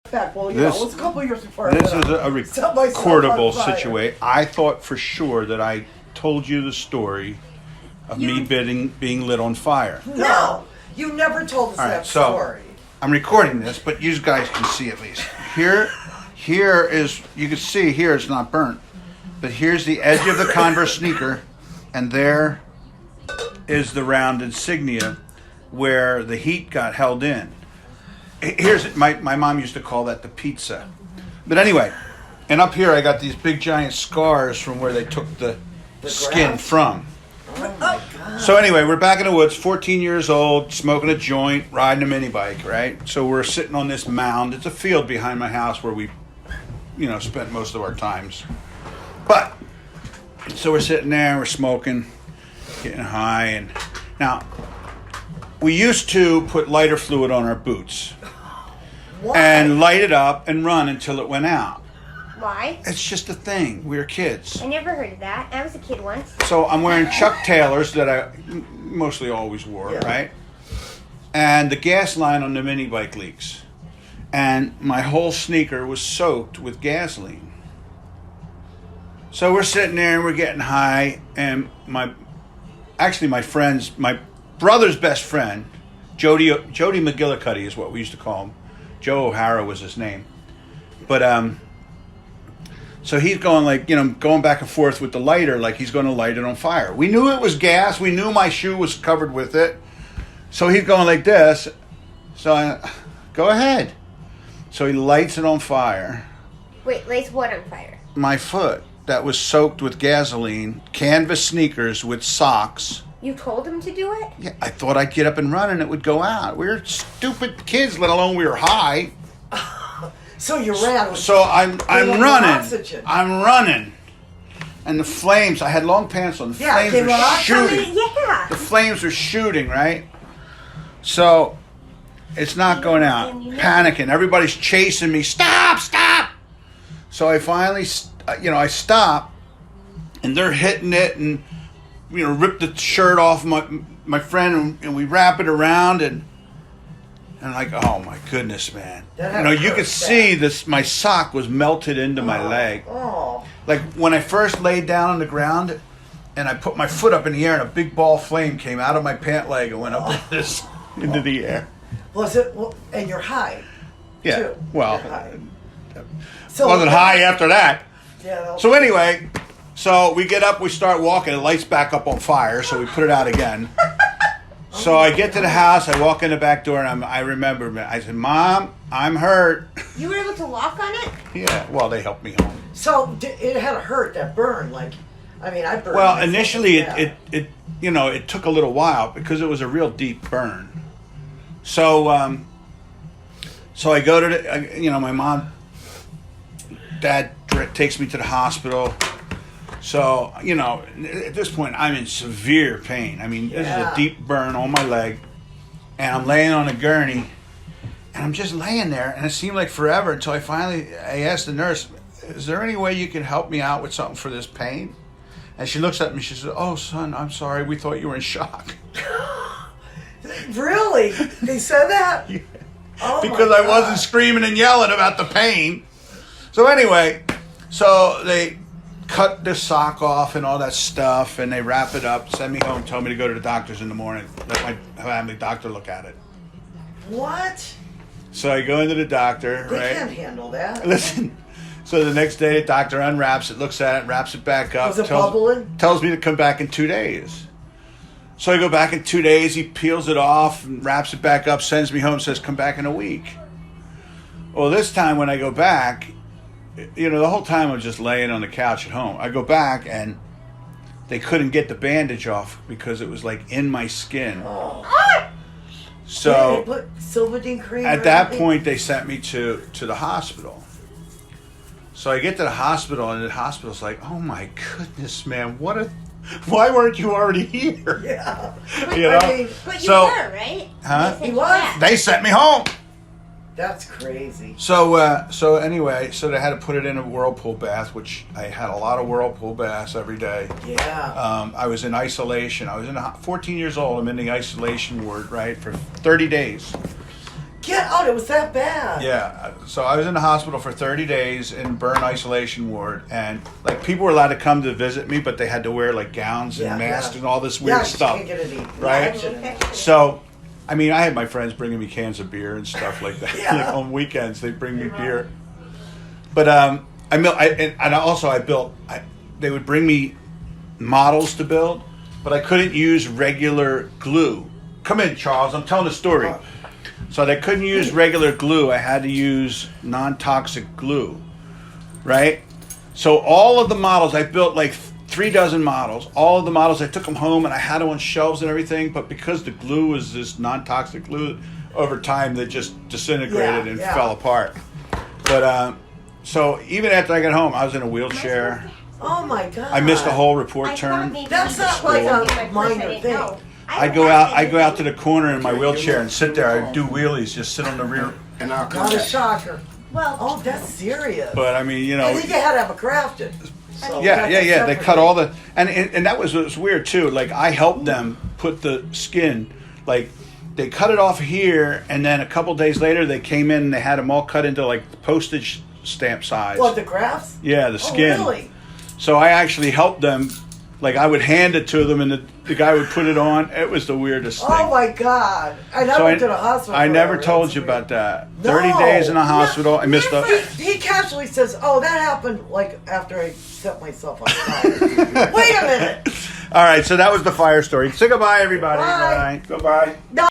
Fact, well, This- it was a couple years before. This I is went a out. Set myself on recordable fire. situation. I thought for sure that I told you the story of me being lit on fire. No, you never told us All right, that so story. I'm recording this, but you guys can see at least. Here is, you can see here it's not burnt, but here's the edge of the Converse sneaker, and there is the round insignia where the heat got held in. Here's my mom used to call that the pizza. But anyway, and up here I got these big giant scars from where they took the skin grass? from. Oh my God. So anyway, we're back in the woods, 14 years old, smoking a joint, riding a mini bike, right? So we're sitting on this mound. It's a field behind my house where we, spent most of our times. But, so we're sitting there, we're smoking, getting high, and now, we used to put lighter fluid on our boots Why? and light it up and run until it went out. Why? It's just a thing. We were kids. I never heard of that. I was a kid once. So I'm wearing Chuck Taylors that I mostly always wore, Yeah. right? And the gas line on the mini bike leaks. And my whole sneaker was soaked with gasoline. So we're sitting there and we're getting high, and my brother's best friend, Jody McGillicuddy is what we used to call him. Joe O'Hara was his name. But so he's going going back and forth with the lighter like he's going to light it on fire. We knew it was gas. We knew my shoe was covered with it. So he's going like this. So I go ahead. So he lights it on fire. Wait, lights what on fire? My foot that was soaked with gasoline, canvas sneakers with socks. You told him to do it? Yeah, I thought I'd get up and run and it would go out. We were stupid kids, let alone we were high. So you ran. With So I'm on running. oxygen. I'm running. And the flames, I had long pants on. The Yeah, flames they were were oxygen. shooting. Yeah. The flames were shooting, right? So it's not going out. Panicking. Everybody's chasing me. Stop, stop. So I finally, I stop, and they're hitting it and, rip the shirt off my friend, and we wrap it around, and like, oh my goodness, man. That had to You hurt could see this, my sock was melted into my leg. Oh. Like when I first laid down on the ground and I put my foot up in the air and a big ball of flame came out of my pant leg and went up like this into the air. Was it? Well, and you're high. Yeah. Too. Well, You're high. I wasn't high after that. Yeah. So anyway, so we get up, we start walking, the light's back up on fire, so we put it out again. So I get to the house, I walk in the back door, and I remember, I said, Mom, I'm hurt. You were able to walk on it? Yeah, well, they helped me home. So it had to hurt, that burn. I burned. Well, myself initially as bad. it took a little while because it was a real deep burn. So so I go to my mom, Dad takes me to the hospital. So, at this point I'm in severe pain. I mean, this is Yeah. a deep burn on my leg, and I'm laying on a gurney, and I'm just laying there, and it seemed like forever until I asked the nurse, is there any way you can help me out with something for this pain? And she looks at me, she says, oh, son, I'm sorry, we thought you were in shock. Really? They said that? Yeah. Oh my Because I God. wasn't screaming and yelling about the pain. So anyway, so they cut the sock off and all that stuff, and they wrap it up, send me home, tell me to go to the doctor's in the morning, let my family doctor look at it. What? So I go into the doctor, They right? can't handle that. Listen. So the next day, the doctor unwraps it, looks at it, wraps it back up. Was it bubbling? Tells me to come back in 2 days. So I go back in 2 days. He peels it off and wraps it back up, sends me home, says, come back in a week. Well, this time when I go back, the whole time I'm just laying on the couch at home. I go back and they couldn't get the bandage off because it was like in my skin. Oh. So Yeah, they put Silvadene cream. at or that anything? point, they sent me to the hospital. So I get to the hospital, and the hospital's like, "Oh my goodness, man, why weren't you already here?" Yeah. You know. But you So- were, right? Huh? They sent He you was. back. They sent me home. That's crazy. So anyway, so they had to put it in a whirlpool bath, which I had a lot of whirlpool baths every day. Yeah. I was in isolation. I was 14 years old. I'm in the isolation ward, right, for 30 days. Get out! It was that bad. Yeah, so I was in the hospital for 30 days in burn isolation ward, and like people were allowed to come to visit me, but they had to wear like gowns and masks and all this weird Yeah, stuff, you can't get any right? action in there. So, I mean, I had my friends bringing me cans of beer and stuff like that. Yeah. Like on weekends, they'd bring me beer. But I built. They would bring me models to build, but I couldn't use regular glue. Come in, Charles. I'm telling a story. So they couldn't use regular glue. I had to use non-toxic glue, right? So all of the models, I built like 36 models. All of the models, I took them home and I had them on shelves and everything. But because the glue was this non-toxic glue, over time they just disintegrated and fell apart. But so even after I got home, I was in a wheelchair. Oh my God! I missed a whole report I thought term. maybe That's you not should like do a my purse, I minor didn't thing. know. I go out to the corner in my wheelchair and sit there. I do wheelies, just sit on the rear. And I'll come Not a back. shocker. Well, Oh, that's serious. But I mean, you know, I think you had to have a crafted. So yeah. that's They separate cut thing. all the and that was weird too. Like I helped them put the skin, like they cut it off here, and then a couple days later they came in and they had them all cut into like postage stamp size. What, the crafts? Yeah, the Oh, skin. really? So I actually helped them. Like I would hand it to them, and the guy would put it on. It was the weirdest thing. Oh my God! And I So went to the hospital. I never forever. told That's you weird. about that. No. 30 days in the hospital. I missed He casually says, "Oh, that happened like after I set myself on fire." Wait a minute. All right, so that was the fire story. Say goodbye, everybody. Bye. Goodbye. No.